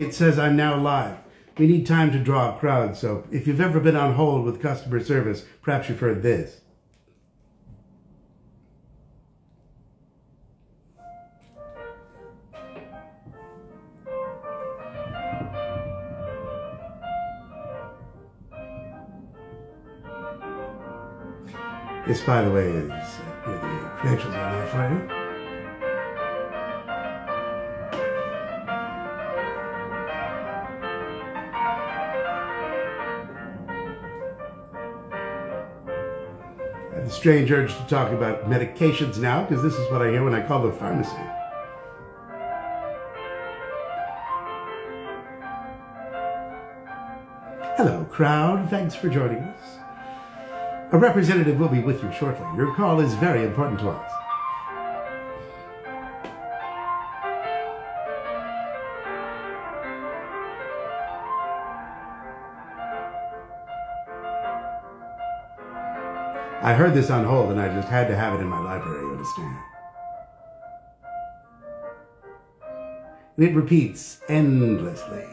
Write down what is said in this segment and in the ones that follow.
It says I'm now live. We need time to draw a crowd, so if you've ever been on hold with customer service, perhaps you've heard this. This, by the way, is where the credentials are there for you. I have the strange urge to talk about medications now, because this is what I hear when I call the pharmacy. Hello, crowd. Thanks for joining us. A representative will be with you shortly. Your call is very important to us. I heard this on hold and I just had to have it in my library, you understand? And it repeats endlessly.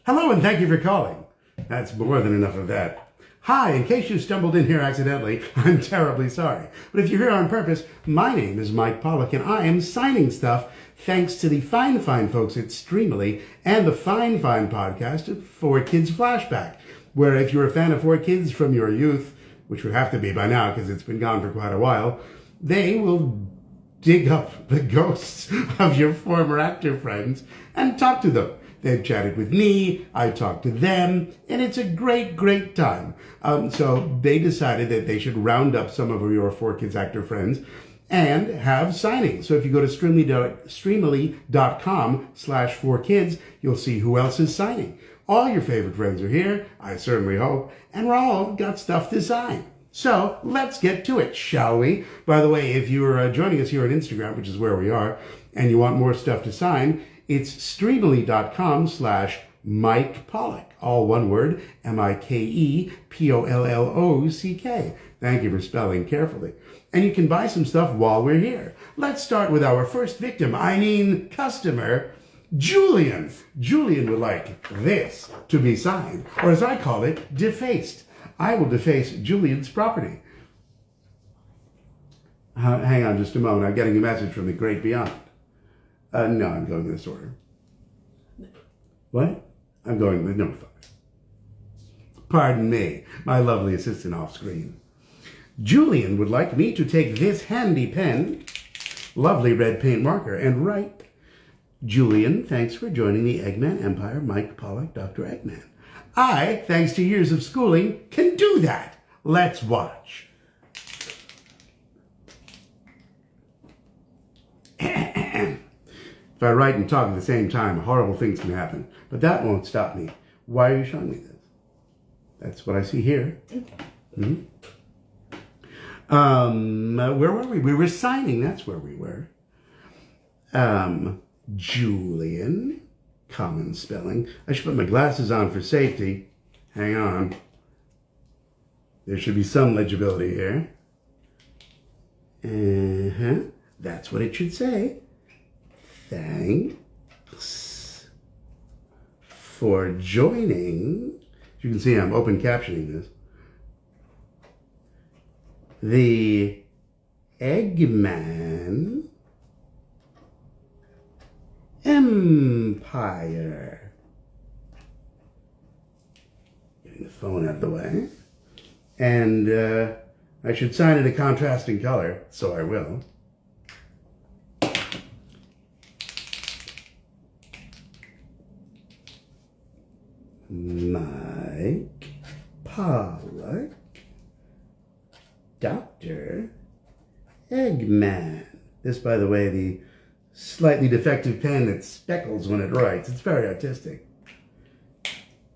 Hello and thank you for calling. That's more than enough of that. Hi, in case you stumbled in here accidentally, I'm terribly sorry. But if you're here on purpose, my name is Mike Pollock and I am signing stuff thanks to the fine folks at Streamily and the fine podcast at 4Kids Flashback, where if you're a fan of 4Kids from your youth, which would have to be by now because it's been gone for quite a while, they will dig up the ghosts of your former actor friends and talk to them. They've chatted with me, I talked to them, and it's a great time. So they decided that they should round up some of your 4Kids actor friends and have signings. So if you go to streamily.com/4kids, you'll see who else is signing. All your favorite friends are here, I certainly hope, and we're all got stuff to sign. So let's get to it, shall we? By the way, if you're joining us here on Instagram, which is where we are, and you want more stuff to sign, it's streamily.com/Mike Pollock. All one word, MikePollock. Thank you for spelling carefully. And you can buy some stuff while we're here. Let's start with our first victim, customer, Julian. Julian would like this to be signed, or as I call it, defaced. I will deface Julian's property. Hang on just a moment. I'm getting a message from the great beyond. No, I'm going in this order. What? I'm going with number 5. Pardon me, my lovely assistant off screen. Julian would like me to take this handy pen, lovely red paint marker, and write, Julian, thanks for joining the Eggman Empire, Mike Pollock, Dr. Eggman. I, thanks to years of schooling, can do that. Let's watch. If I write and talk at the same time, horrible things can happen. But that won't stop me. Why are you showing me this? That's what I see here. Mm-hmm. Where were we? We were signing. That's where we were. Julian. Common spelling. I should put my glasses on for safety. Hang on. There should be some legibility here. That's what it should say. Thanks for joining. You can see I'm open captioning this. The Eggman Empire. Getting the phone out of the way. And I should sign in a contrasting color, so I will. Mike Pollock, Dr. Eggman. This, by the way, the slightly defective pen that speckles when it writes. It's very artistic.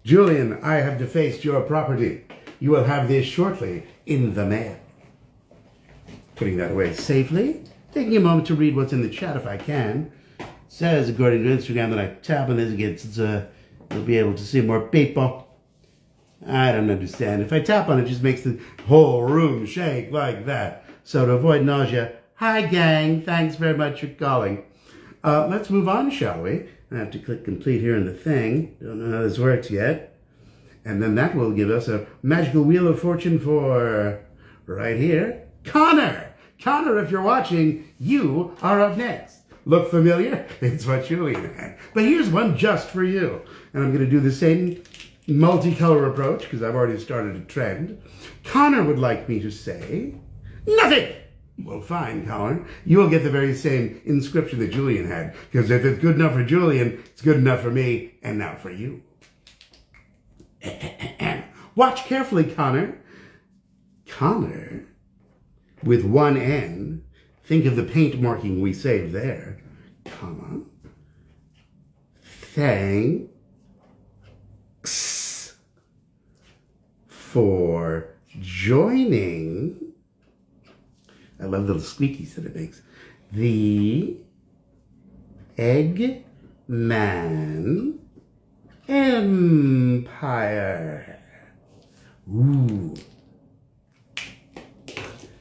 Julian, I have defaced your property. You will have this shortly in the mail. Putting that away safely. Taking a moment to read what's in the chat if I can. It says, according to Instagram, that I tap on this against you'll be able to see more people. I don't understand. If I tap on it, it just makes the whole room shake like that. So to avoid nausea, hi gang, thanks very much for calling. Let's move on, shall we? I have to click complete here in the thing. Don't know how this works yet. And then that will give us a magical wheel of fortune for, right here, Connor. Connor, if you're watching, you are up next. Look familiar? It's what Julian had. But here's one just for you. And I'm going to do the same multicolor approach because I've already started a trend. Connor would like me to say, nothing. Well, fine, Connor. You will get the very same inscription that Julian had, because if it's good enough for Julian, it's good enough for me, and now for you. Watch carefully, Connor. Connor, with one N, think of the paint marking we saved there, comma, thanks for joining. I love the little squeakies that it makes. The Eggman Empire. Ooh.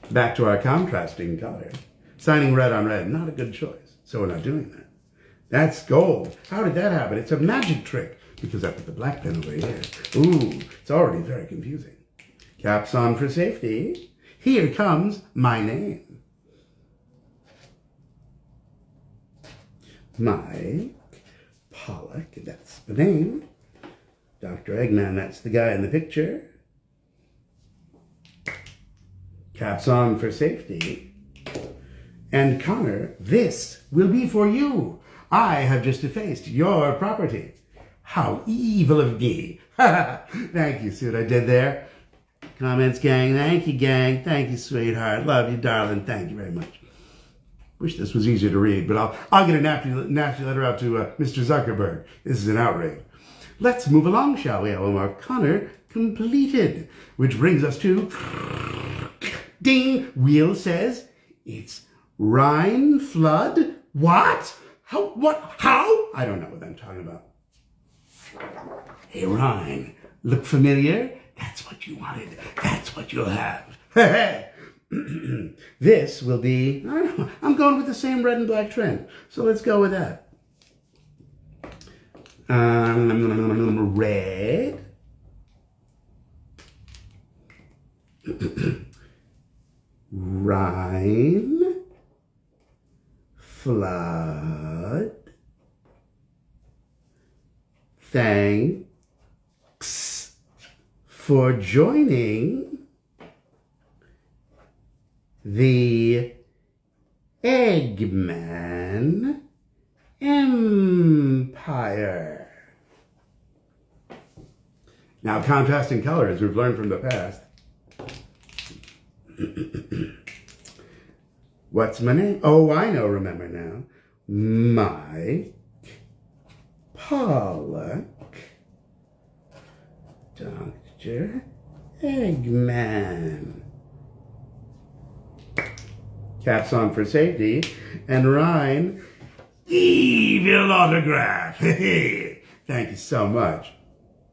Back to our contrasting color. Signing red on red, not a good choice. So we're not doing that. That's gold. How did that happen? It's a magic trick because I put the black pen over here. Ooh, it's already very confusing. Caps on for safety. Here comes my name. Mike Pollock, that's the name. Dr. Eggman, that's the guy in the picture. Caps on for safety. And Connor, this will be for you. I have just effaced your property. How evil of me. Thank you, see what I did there? Comments, gang. Thank you, gang. Thank you, sweetheart. Love you, darling. Thank you very much. Wish this was easier to read, but I'll get a nasty letter out to Mr. Zuckerberg. This is an outrage. Let's move along, shall we? I will mark Connor completed, which brings us to ding. Wheel says it's Rhine flood. What? How? What? How? I don't know what I'm talking about. Hey, Rhine, look familiar? That's what you wanted. That's what you'll have. This will be, I don't know, I'm going with the same red and black trend. So let's go with that. Red. Rhine. Flood. Thanks for joining the Eggman Empire. Now, contrasting colors, we've learned from the past. What's my name? Oh, I know, remember now. Mike Pollock. Dr. Eggman. Caps on for safety. And Rhine, evil autograph. Thank you so much.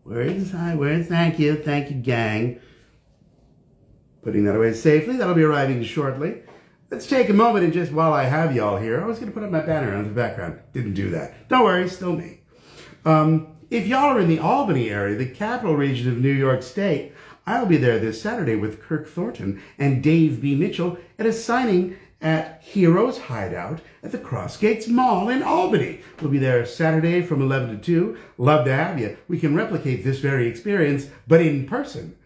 Words, thank you, gang. Putting that away safely. That'll be arriving shortly. Let's take a moment and just, while I have y'all here, I was going to put up my banner on the background. Didn't do that. Don't worry, still me. If y'all are in the Albany area, the capital region of New York State, I'll be there this Saturday with Kirk Thornton and Dave B. Mitchell at a signing at Heroes Hideout at the Crossgates Mall in Albany. We'll be there Saturday from 11 to 2. Love to have you. We can replicate this very experience, but in person.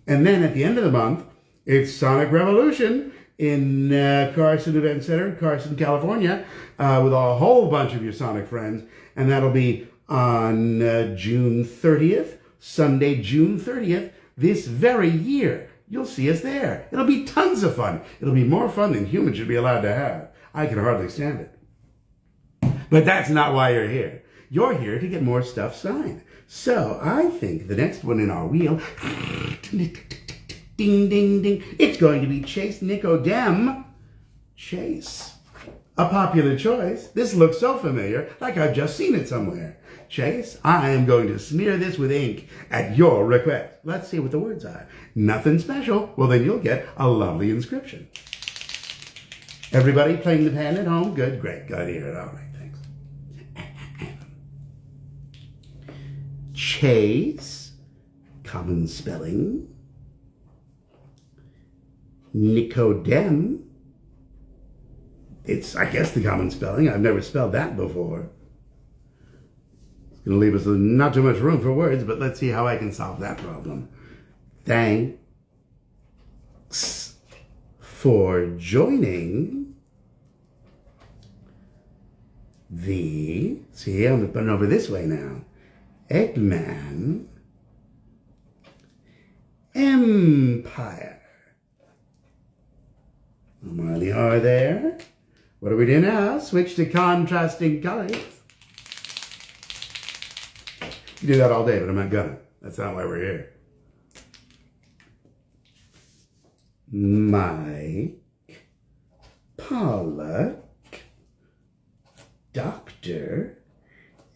And then at the end of the month, it's Sonic Revolution in Carson Event Center, Carson, California, with a whole bunch of your Sonic friends. And that'll be on June 30th, Sunday, June 30th, this very year. You'll see us there. It'll be tons of fun. It'll be more fun than humans should be allowed to have. I can hardly stand it. But that's not why you're here. You're here to get more stuff signed. So I think the next one in our wheel, ding, ding, ding, it's going to be Chase Nicodem. Chase. A popular choice. This looks so familiar, like I've just seen it somewhere. Chase, I am going to smear this with ink at your request. Let's see what the words are. Nothing special. Well, then you'll get a lovely inscription. Everybody playing the pen at home? Good, great. Glad to hear it. All right, thanks. Chase, common spelling. Nicodem, it's, I guess, the common spelling. I've never spelled that before. It's going to leave us not too much room for words, but let's see how I can solve that problem. Thanks for joining the, see, I'm putting over this way now, Eggman Empire. While you are there, what do we do now? Switch to contrasting colors. You do that all day, but I'm not gonna. That's not why we're here. Mike, Pollock, Dr.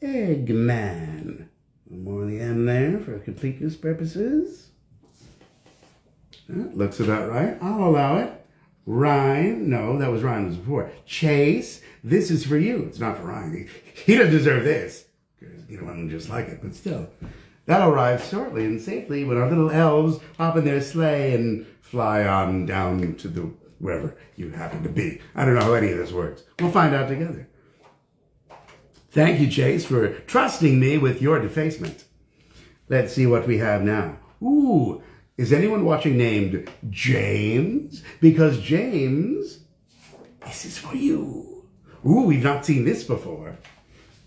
Eggman. One more on the end there for completeness purposes. That looks about right. I'll allow it. Ryan, no, that was Ryan was before. Chase, this is for you. It's not for Ryan. He doesn't deserve this. You don't want him just like it, but still. That'll arrive shortly and safely when our little elves hop in their sleigh and fly on down to the wherever you happen to be. I don't know how any of this works. We'll find out together. Thank you, Chase, for trusting me with your defacement. Let's see what we have now. Ooh, is anyone watching named James? Because James, this is for you. Ooh, we've not seen this before.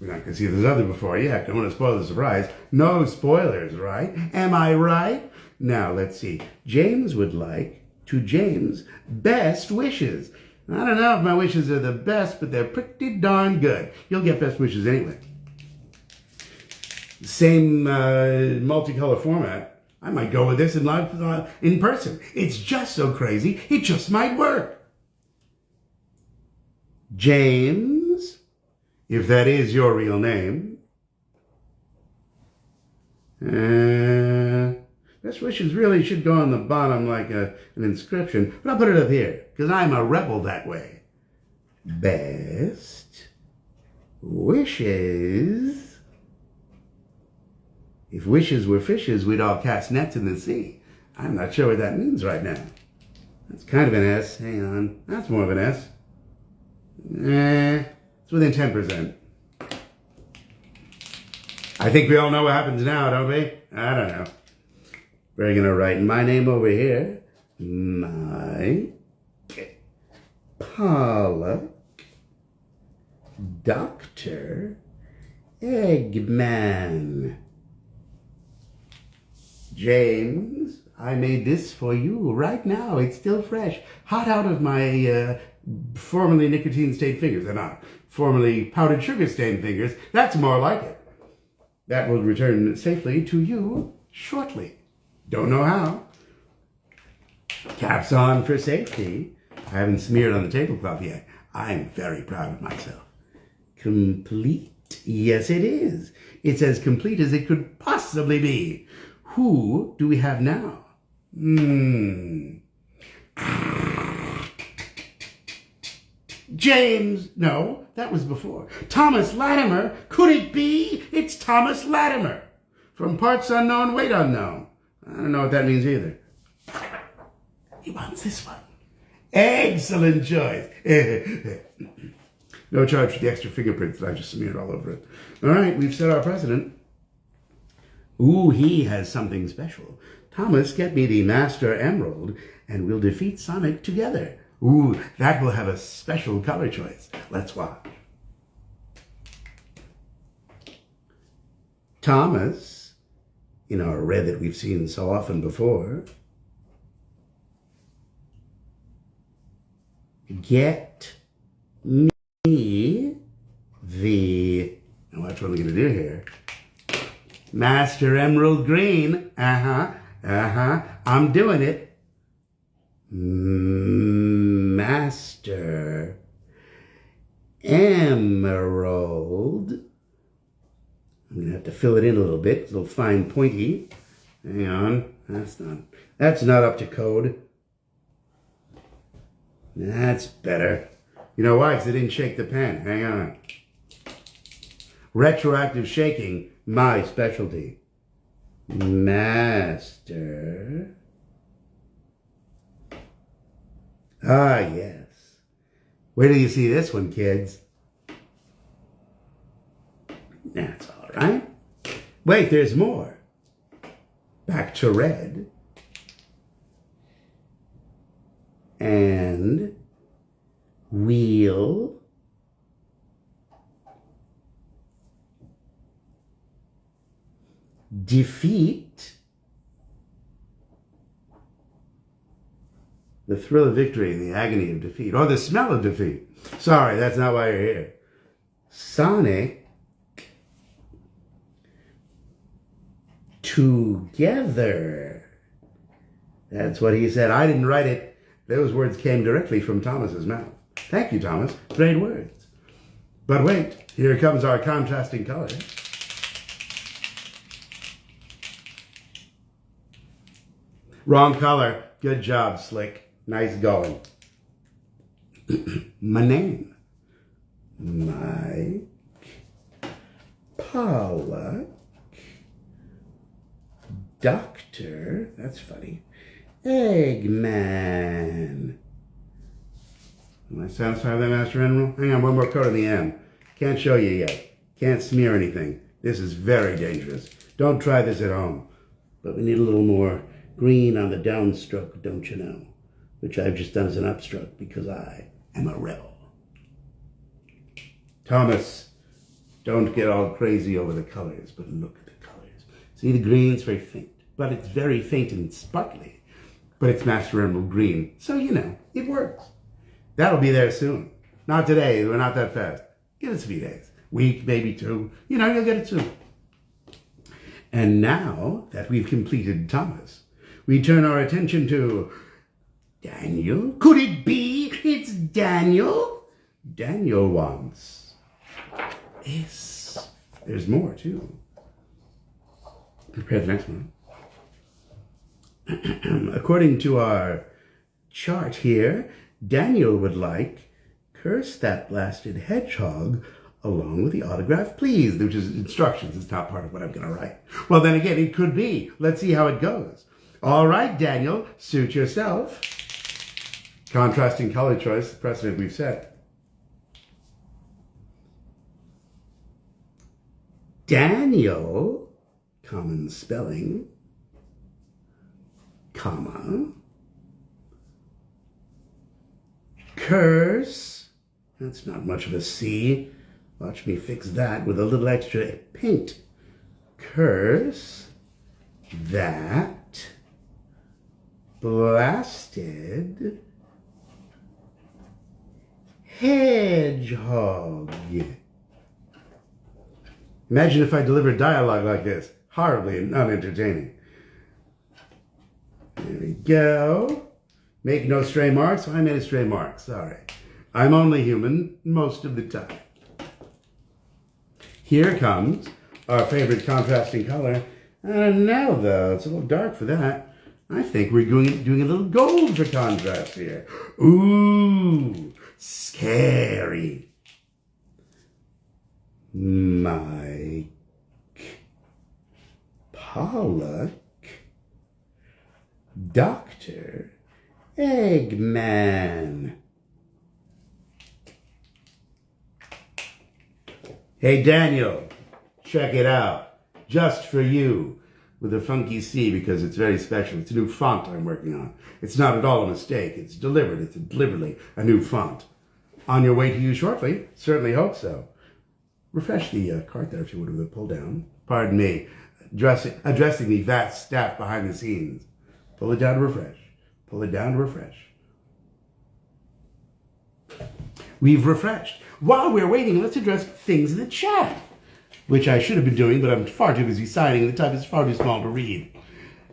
We're not going to see this other before yet. Don't want to spoil the surprise. No spoilers, right? Am I right? Now, let's see. James would like to James best wishes. I don't know if my wishes are the best, but they're pretty darn good. You'll get best wishes anyway. Same multicolor format. I might go with this in live in person. It's just so crazy, it just might work. James, if that is your real name. Best wishes really should go on the bottom like an inscription, but I'll put it up here, because I'm a rebel that way. Best wishes. If wishes were fishes, we'd all cast nets in the sea. I'm not sure what that means right now. That's kind of an S. Hang on. That's more of an S. It's within 10%. I think we all know what happens now, don't we? I don't know. We're going to write my name over here. Mike Pollock, Dr. Eggman. James, I made this for you right now. It's still fresh. Hot out of my formerly nicotine-stained fingers. They're not. Formerly powdered sugar-stained fingers. That's more like it. That will return safely to you shortly. Don't know how. Caps on for safety. I haven't smeared on the tablecloth yet. I'm very proud of myself. Complete? Yes, it is. It's as complete as it could possibly be. Who do we have now? James, no, that was before. Thomas Latimer, could it be? It's Thomas Latimer. From parts unknown, weight unknown. I don't know what that means either. He wants this one. Excellent choice. No charge for the extra fingerprints that I just smeared all over it. All right, we've set our precedent. Ooh, he has something special. Thomas, get me the Master Emerald, and we'll defeat Sonic together. Ooh, that will have a special color choice. Let's watch. Thomas, in our red that we've seen so often before, get me the, now watch what I'm going to do here. Master Emerald Green. I'm doing it. Master Emerald. I'm going to have to fill it in a little bit. It's a little fine pointy. Hang on. That's not up to code. That's better. You know why? Because I didn't shake the pen. Hang on. Retroactive shaking, my specialty. Master. Ah, yes. Where do you see this one, kids? That's all right. Wait, there's more. Back to red. And wheel. Defeat. The thrill of victory and the agony of defeat. Or the smell of defeat. Sorry, that's not why you're here. Sonic. Together. That's what he said. I didn't write it. Those words came directly from Thomas's mouth. Thank you, Thomas. Great words. But wait, here comes our contrasting color. Wrong color. Good job, Slick. Nice going. My name. Mike Pollock. Doctor. That's funny. Eggman. Am I satisfied with that, Master Animal? Hang on, one more coat on the M. Can't show you yet. Can't smear anything. This is very dangerous. Don't try this at home. But we need a little more green on the downstroke, don't you know? Which I've just done as an upstroke because I am a rebel. Thomas, don't get all crazy over the colors, but look at the colors. See, the green's very faint, but it's very faint and sparkly. But it's Master Emerald green, so you know, it works. That'll be there soon. Not today, we're not that fast. Give us a few days. Week, maybe 2. You know, you'll get it soon. And now that we've completed Thomas, we turn our attention to Daniel. Could it be it's Daniel? Daniel wants this. There's more, too. Prepare the next one. According to our chart here, Daniel would like Curse That Blasted Hedgehog along with the autograph, please, which is instructions. It's not part of what I'm going to write. Well, then again, it could be. Let's see how it goes. All right, Daniel, suit yourself. Contrasting color choice, the precedent we've set. Daniel, common spelling, comma, curse, that's not much of a C. Watch me fix that with a little extra paint. Curse that blasted hedgehog. Imagine if I delivered dialogue like this. Horribly unentertaining. There we go. Make no stray marks. I made a stray mark. Sorry. I'm only human most of the time. Here comes our favorite contrasting color. Now, though, it's a little dark for that. I think we're doing a little gold for contrast here. Ooh, scary. Mike Pollock, Dr. Eggman. Hey, Daniel, check it out. Just for you, with a funky C because it's very special. It's a new font I'm working on. It's not at all a mistake. It's delivered. It's deliberately a new font. On your way to you shortly. Certainly hope so. Refresh the cart there if you would with a pull down. Pardon me. Addressing the vast staff behind the scenes. Pull it down to refresh. Pull it down to refresh. We've refreshed. While we're waiting, let's address things in the chat, which I should have been doing, but I'm far too busy signing, and the type is far too small to read.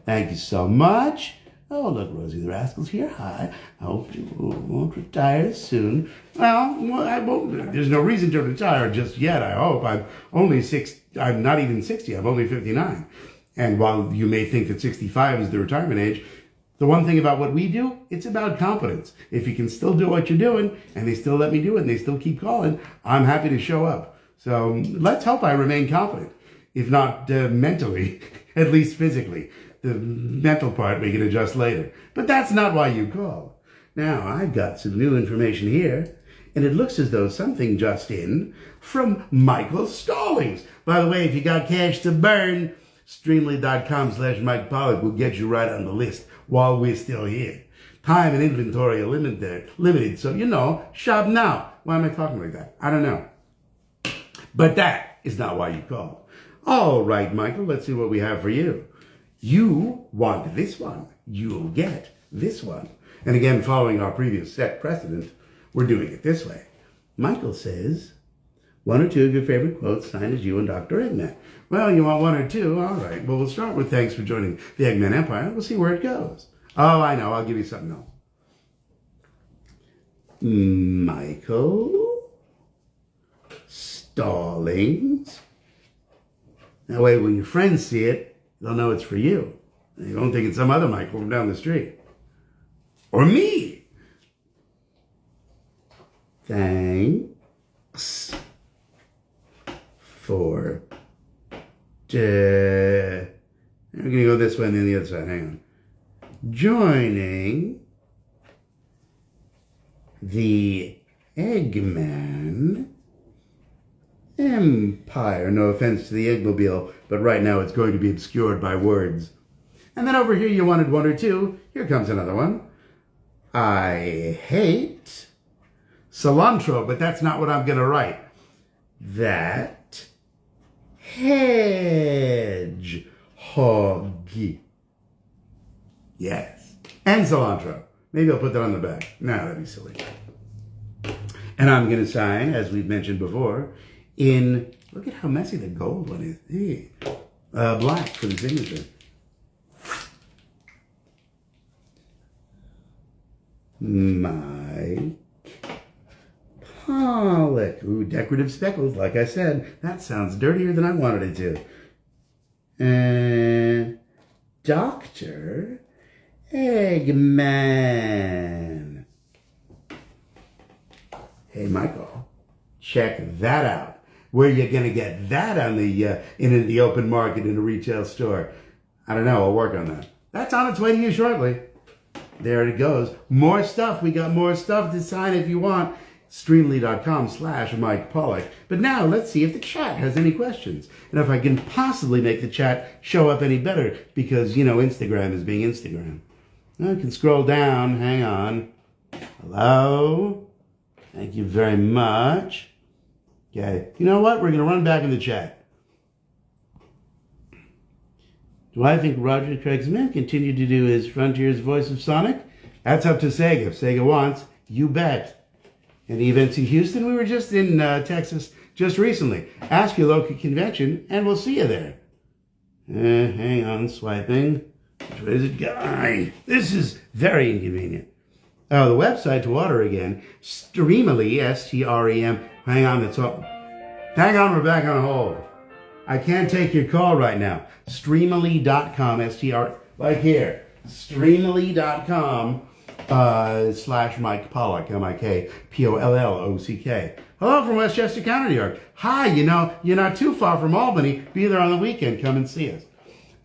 Thank you so much. Oh, look, Rosie the Rascal's here. Hi. I hope you won't retire soon. Well, I won't. There's no reason to retire just yet, I hope. I'm not even 60. I'm only 59. And while you may think that 65 is the retirement age, The one thing about what we do, it's about competence. If you can still do what you're doing, and they still let me do it, and they still keep calling, I'm happy to show up. So let's hope I remain competent. If not mentally, at least physically. The mental part we can adjust later. But that's not why you call. Now, I've got some new information here, and it looks as though something just in from Michael Stallings. By the way, if you got cash to burn, Streamily.com/Mike Pollock will get you right on the list while we're still here. Time and inventory are limited, so shop now. Why am I talking like that? I don't know. But that is not why you called. All right, Michael, let's see what we have for you. You want this one. You'll get this one. And again, following our previous set precedent, we're doing it this way. Michael says, one or two of your favorite quotes signed as you and Dr. Eggman. Well, you want one or two? All right. Well, we'll start with thanks for joining the Eggman Empire. We'll see where it goes. Oh, I know. I'll give you something else. Michael Stallings. That way, when your friends see it, they'll know it's for you. You don't think it's some other Michael from down the street. Or me. Thanks for... we're going to go this way and then the other side. Hang on. Joining the Eggman Empire. No offense to the Eggmobile, but right now it's going to be obscured by words. And then over here you wanted one or two. Here comes another one. I hate cilantro, but that's not what I'm going to write. That hedgehog. Yes. And cilantro. Maybe I'll put that on the back. No, that'd be silly. And I'm going to sign, as we've mentioned before, in, look at how messy the gold one is. Hey. Black for the signature. Mike Pollock. Ooh, decorative speckles, like I said. That sounds dirtier than I wanted it to. And Dr. Eggman. Hey, Michael, check that out. Where you going to get that on the in the open market in a retail store? I don't know. I'll work on that. That's on its way to you shortly. There it goes. More stuff. We got more stuff to sign if you want. Streamily.com/Mike Pollock. But now let's see if the chat has any questions. And if I can possibly make the chat show up any better because, Instagram is being Instagram. I can scroll down. Hang on. Hello. Thank you very much. Okay. You know what? We're going to run back in the chat. Do I think Roger Craig's men continue to do his Frontier's voice of Sonic? That's up to Sega. If Sega wants, you bet. Any events in Houston? We were just in Texas just recently. Ask your local convention, and we'll see you there. Hang on, swiping. Which way is it going? This is very inconvenient. Oh, the website to order again. Streamily, S-T-R-E-M. Hang on, that's all. Hang on, we're back on hold. I can't take your call right now. Streamily.com, S-T-R, like here. Streamily.com /Mike Pollock, M-I-K-P-O-L-L-O-C-K. Hello from Westchester County, New York. Hi, you're not too far from Albany. Be there on the weekend. Come and see us.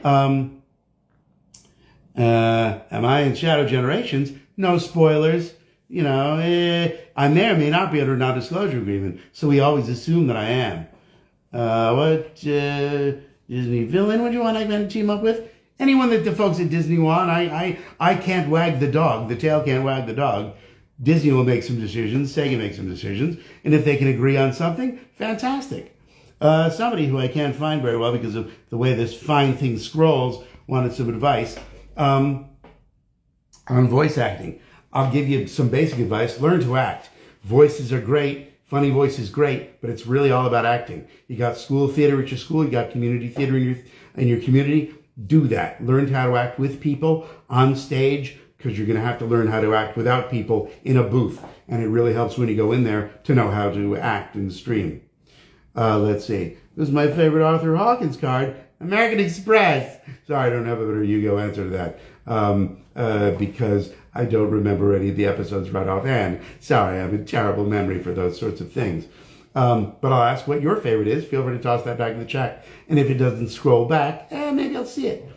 Am I in Shadow Generations? No spoilers. I may or may not be under a non-disclosure agreement, so we always assume that I am. What Disney villain would you want Eggman to team up with? Anyone that the folks at Disney want. I can't wag the dog. The tail can't wag the dog. Disney will make some decisions. Sega makes some decisions. And if they can agree on something, fantastic. Somebody who I can't find very well because of the way this fine thing scrolls wanted some advice on voice acting. I'll give you some basic advice. Learn to act. Voices are great. Funny voice is great, but it's really all about acting. You got school theater at your school. You got community theater in your community. Do that. Learn how to act with people on stage because you're going to have to learn how to act without people in a booth. And it really helps when you go in there to know how to act in the stream. Let's see. This is my favorite Arthur Hawkins card. American Express. Sorry, I don't have a better Yugo answer to that. because I don't remember any of the episodes right offhand. Sorry, I have a terrible memory for those sorts of things. But I'll ask what your favorite is. Feel free to toss that back in the chat. And if it doesn't scroll back, maybe I'll see it.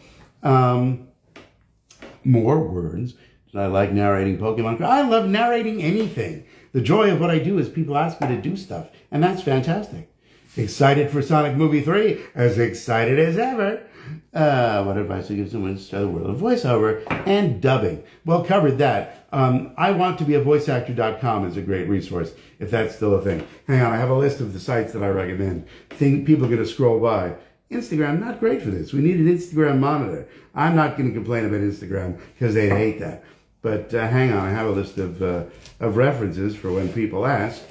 More words. I like narrating Pokemon. I love narrating anything. The joy of what I do is people ask me to do stuff, and that's fantastic. Excited for Sonic Movie 3? As excited as ever. What advice to give someone to start the world of voiceover and dubbing? Well, covered that. I want to be a voiceactor.com is a great resource, if that's still a thing. Hang on, I have a list of the sites that I recommend. People are going to scroll by. Instagram, not great for this. We need an Instagram monitor. I'm not going to complain about Instagram because they'd hate that. But hang on, I have a list of references for when people ask.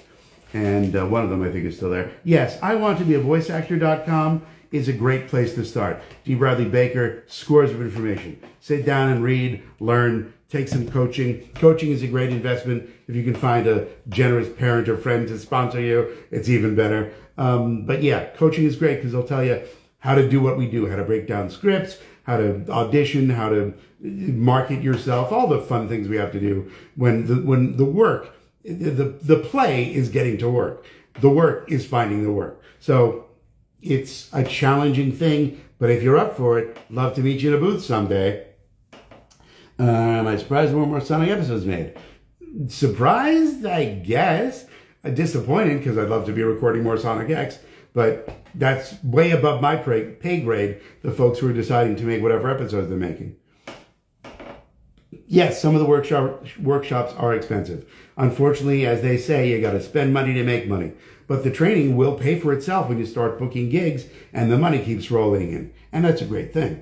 And one of them I think is still there. Yes, I want to be a voiceactor.com is a great place to start. D. Bradley Baker, scores of information. Sit down and read, learn, take some coaching. Coaching is a great investment. If you can find a generous parent or friend to sponsor you, it's even better. But yeah, coaching is great because they'll tell you how to do what we do, how to break down scripts, how to audition, how to market yourself, all the fun things we have to do when the work, the play is getting to work. The work is finding the work. So it's a challenging thing, but if you're up for it, love to meet you in a booth someday. Am I surprised there weren't more Sonic episodes made? Surprised, I guess. Disappointed because I'd love to be recording more Sonic X, but that's way above my pay grade, the folks who are deciding to make whatever episodes they're making. Yes, some of the workshops are expensive. Unfortunately, as they say, you got to spend money to make money. But the training will pay for itself when you start booking gigs and the money keeps rolling in. And that's a great thing.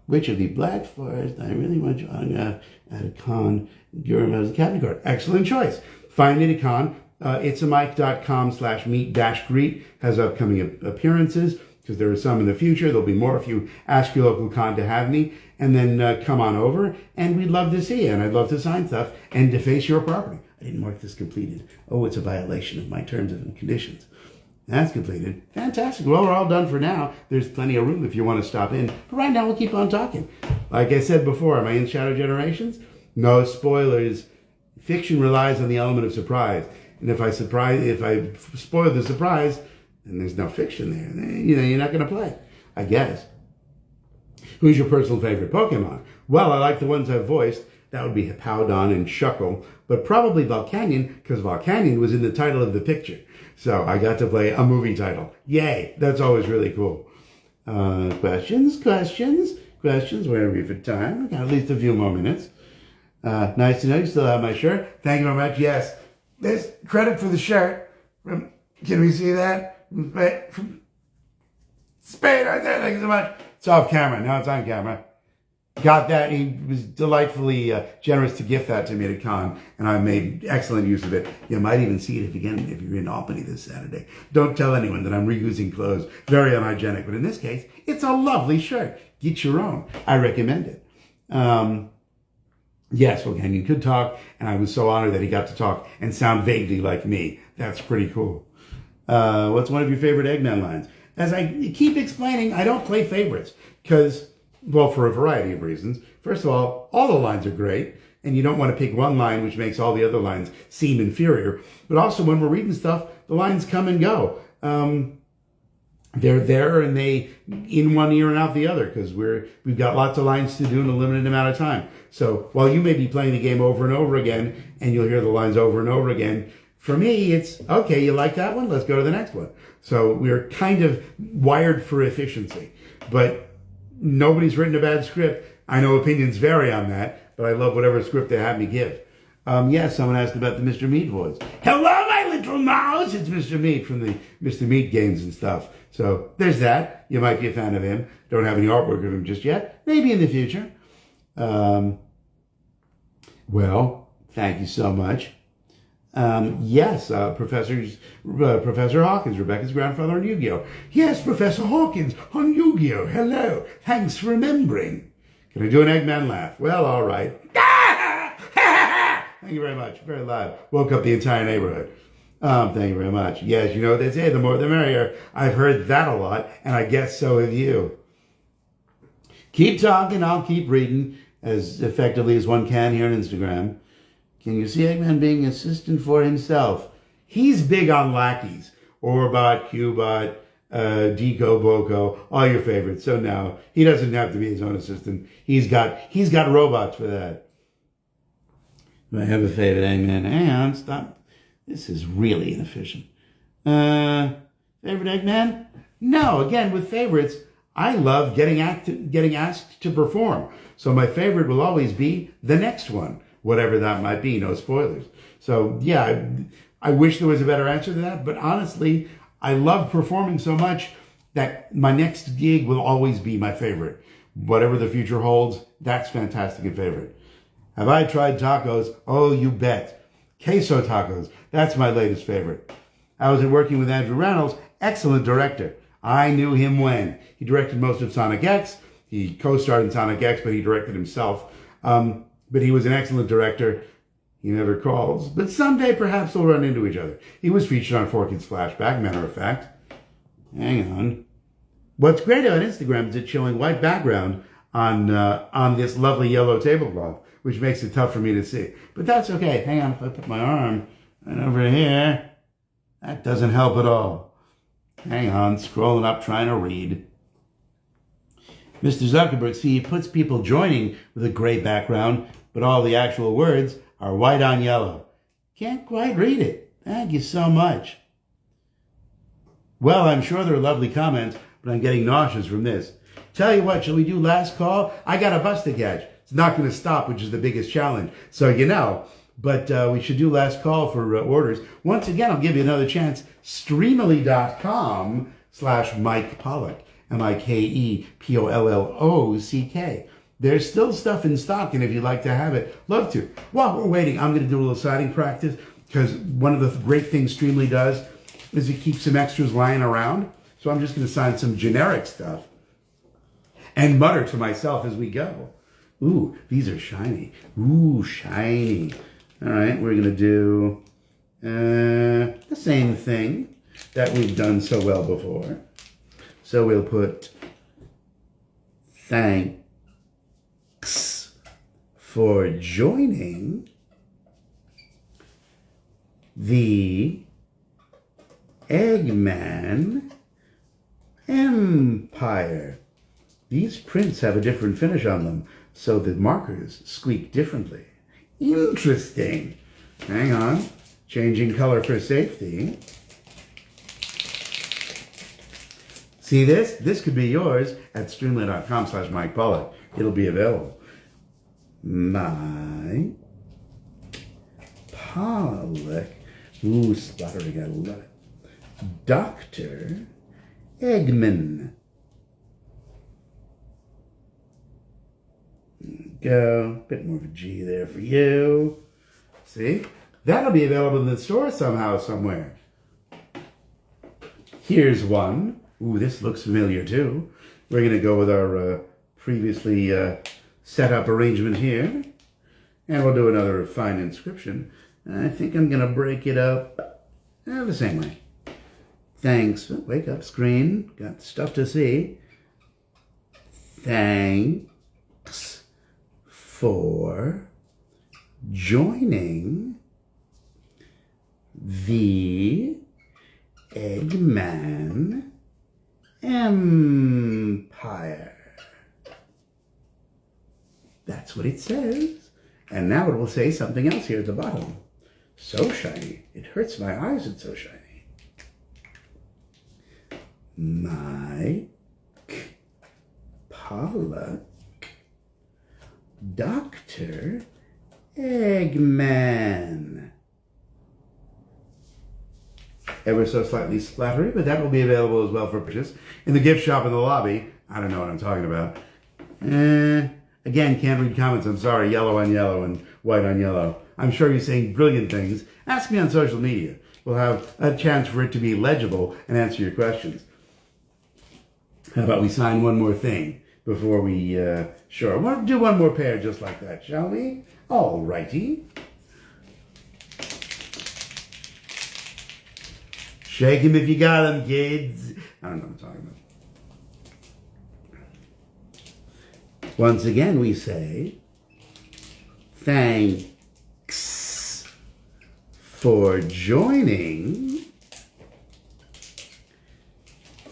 Which of the Black Forest I really want you on at a con? Durham has a cabinet card. Excellent choice. Find me at a con. itsamike.com/meet-greet has upcoming appearances because there are some in the future. There'll be more if you ask your local con to have me. And then come on over, and we'd love to see you. And I'd love to sign stuff and deface your property. I didn't mark this completed. Oh, it's a violation of my terms and conditions. That's completed. Fantastic. Well, we're all done for now. There's plenty of room if you want to stop in. But right now, we'll keep on talking. Like I said before, am I in Shadow Generations? No spoilers. Fiction relies on the element of surprise. And if I spoil the surprise, then there's no fiction there. You're not going to play, I guess. Who's your personal favorite Pokemon? Well, I like the ones I've voiced. That would be Hippowdon and Shuckle, but probably Volcanion, because Volcanion was in the title of the picture. So I got to play a movie title. Yay! That's always really cool. Questions? Where are we for time? We got at least a few more minutes. Nice to know you still have my shirt. Thank you very much. Yes. There's credit for the shirt. Can we see that? From Spade right there. Thank you so much. It's off camera. Now it's on camera. Got that. He was delightfully generous to gift that to me at a con, and I made excellent use of it. You might even see it if you're in Albany this Saturday. Don't tell anyone that I'm reusing clothes. Very unhygienic. But in this case, it's a lovely shirt. Get your own. I recommend it. Yes, well, and he could talk, and I was so honored that he got to talk and sound vaguely like me. That's pretty cool. What's one of your favorite Eggman lines? As I keep explaining, I don't play favorites because, well, for a variety of reasons. First of all the lines are great, and you don't want to pick one line which makes all the other lines seem inferior. But also, when we're reading stuff, the lines come and go. They're there, and they in one ear and out the other because we've got lots of lines to do in a limited amount of time. So while you may be playing the game over and over again, and you'll hear the lines over and over again, for me, it's, okay, you like that one? Let's go to the next one. So we're kind of wired for efficiency. But nobody's written a bad script. I know opinions vary on that, but I love whatever script they have me give. Yes, someone asked about the Mr. Meat voice. Hello, my little mouse! It's Mr. Meat from the Mr. Meat games and stuff. So there's that. You might be a fan of him. Don't have any artwork of him just yet. Maybe in the future. Well, thank you so much. Yes, Professor Hawkins, Rebecca's grandfather on Yu-Gi-Oh! Yes, Professor Hawkins on Yu-Gi-Oh! Hello, thanks for remembering. Can I do an Eggman laugh? Well, all right. Thank you very much. Very loud. Woke up the entire neighborhood. Thank you very much. Yes, you know what they say, the more the merrier. I've heard that a lot, and I guess so have you. Keep talking, I'll keep reading. as effectively as one can here on Instagram. Can you see Eggman being assistant for himself? He's big on lackeys. Orbot, Qbot, Deco, Boco, all your favorites. So now he doesn't have to be his own assistant. He's got robots for that. Do I have a favorite Eggman? Hang on, stop. This is really inefficient. Favorite Eggman? No, again, with favorites, I love getting asked to perform. So my favorite will always be the next one, whatever that might be. No spoilers. So yeah, I wish there was a better answer to that, but honestly, I love performing so much that my next gig will always be my favorite. Whatever the future holds, that's fantastic and favorite. Have I tried tacos? Oh, you bet. Queso tacos, that's my latest favorite. I was working with Andrew Reynolds, excellent director. I knew him when. He directed most of Sonic X. He co-starred in Sonic X, but he directed himself. But he was an excellent director. He never calls. But someday perhaps we'll run into each other. He was featured on 4Kids Flashback, matter of fact. Hang on. What's great on Instagram is it's showing white background on this lovely yellow tablecloth, which makes it tough for me to see. But that's okay. Hang on, if I put my arm right over here, that doesn't help at all. Hang on, scrolling up, trying to read. Mr. Zuckerberg, see, he puts people joining with a gray background, but all the actual words are white on yellow. Can't quite read it. Thank you so much. Well, I'm sure there are lovely comments, but I'm getting nauseous from this. Tell you what, shall we do last call? I got a bus to catch. It's not going to stop, which is the biggest challenge. So, but we should do last call for orders. Once again, I'll give you another chance. Streamily.com/Mike Pollock. MikePollock. There's still stuff in stock, and if you'd like to have it, love to. While we're waiting, I'm going to do a little signing practice, because one of the great things Streamily does is it keeps some extras lying around. So I'm just going to sign some generic stuff and mutter to myself as we go. Ooh, these are shiny. Ooh, shiny. All right, we're going to do the same thing that we've done so well before. So we'll put thanks for joining the Eggman Empire. These prints have a different finish on them, so the markers squeak differently. Interesting. Hang on. Changing color for safety. See this? This could be yours at streamily.com/Mike Pollock. It'll be available. Mike Pollock. Ooh, splattering, I love it. Dr. Eggman. Go. Bit more of a G there for you. See? That'll be available in the store somehow, somewhere. Here's one. Ooh, this looks familiar too. We're going to go with our previously set up arrangement here. And we'll do another fine inscription. I think I'm going to break it up the same way. Thanks. Wake up, screen. Got stuff to see. Thanks for joining the Eggman Empire. That's what it says. And now it will say something else here at the bottom. So shiny. It hurts my eyes, it's so shiny. Mike Pollock, Dr. Eggman. Ever so slightly splattery, but that will be available as well for purchase in the gift shop in the lobby. I don't know what I'm talking about. Again, can't read comments. I'm sorry. Yellow on yellow and white on yellow. I'm sure you're saying brilliant things. Ask me on social media. We'll have a chance for it to be legible and answer your questions. How about we sign one more thing before we, sure. We'll do one more pair just like that, shall we? All righty. Shake him if you got him, kids. I don't know what I'm talking about. Once again, we say, Thanks for joining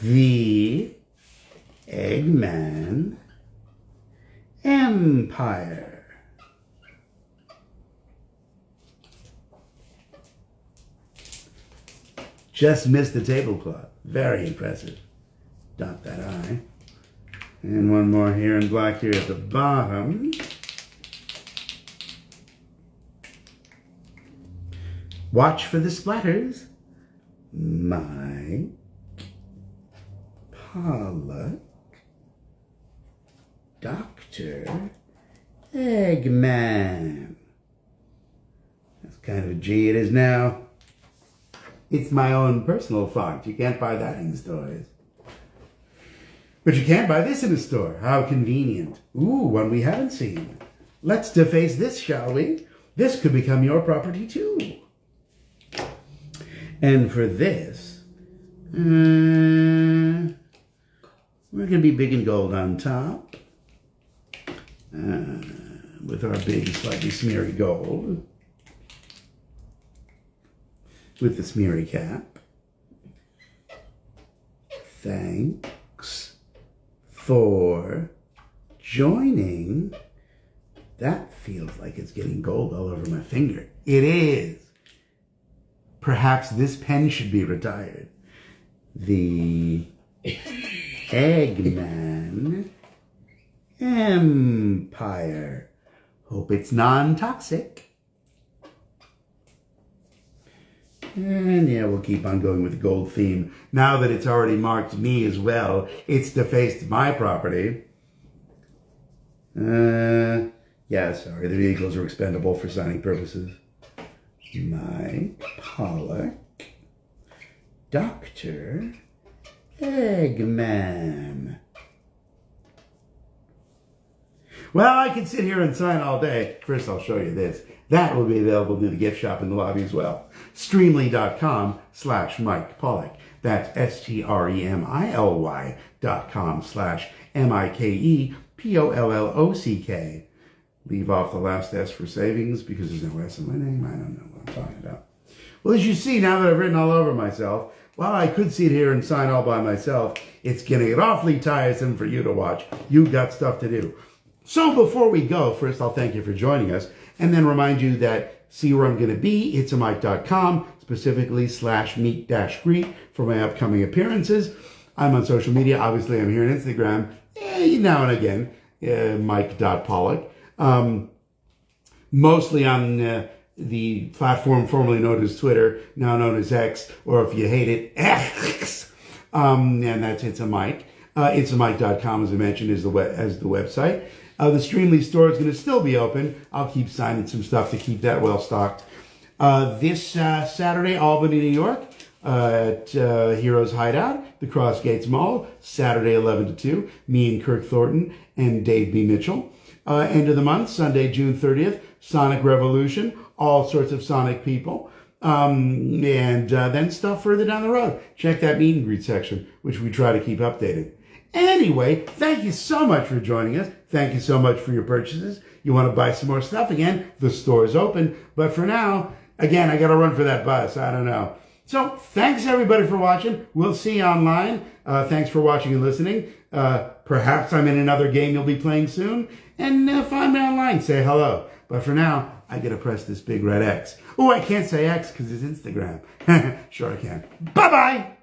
the Eggman Empire. Just missed the tablecloth. Very impressive. Dot that I. And one more here in black here at the bottom. Watch for the splatters. Mike Pollock, Dr. Eggman. That's kind of a G it is now. It's my own personal font. You can't buy that in stores. But you can buy this in a store. How convenient. Ooh, one we haven't seen. Let's deface this, shall we? This could become your property too. And for this, we're going to be big and gold on top. With our big, slightly smeary gold. With the smeary cap. Thanks for joining. That feels like it's getting gold all over my finger. It is. Perhaps this pen should be retired. The Eggman Empire. Hope it's non-toxic. And yeah, we'll keep on going with the gold theme. Now that it's already marked me as well, it's defaced my property. Yeah, sorry, the vehicles are expendable for signing purposes. Mike Pollock, Dr. Eggman. Well, I can sit here and sign all day. First, I'll show you this. That will be available in the gift shop in the lobby as well. Streamily.com/Mike Pollock. That's STREMILY.com/MIKEPOLLOCK. Leave off the last S for savings because there's no S in my name. I don't know what I'm talking about. Well, as you see, now that I've written all over myself, while I could sit here and sign all by myself, it's getting awfully tiresome for you to watch. You've got stuff to do. So before we go, first I'll thank you for joining us and then remind you that see where I'm going to be. It's a Mike.com, specifically /meet-greet for my upcoming appearances. I'm on social media. Obviously, I'm here on Instagram now and again, Mike.Pollock. Mostly on the platform formerly known as Twitter, now known as X, or if you hate it, X. And that's It's a Mike. It's a Mike.com, as I mentioned, is the website. The Streamily store is going to still be open. I'll keep signing some stuff to keep that well stocked. This Saturday, Albany, New York, at Heroes Hideout, the Cross Gates Mall, Saturday 11 to 2. Me and Kirk Thornton and Dave B. Mitchell. End of the month, Sunday, June 30th, Sonic Revolution, all sorts of Sonic people. And then stuff further down the road. Check that meet and greet section, which we try to keep updated. Anyway, thank you so much for joining us. Thank you so much for your purchases. You want to buy some more stuff again, the store is open. But for now, again, I got to run for that bus. I don't know. So thanks everybody for watching. We'll see you online. Thanks for watching and listening. Perhaps I'm in another game you'll be playing soon. And find me online, say hello. But for now, I got to press this big red X. Oh, I can't say X because it's Instagram. Sure I can. Bye-bye.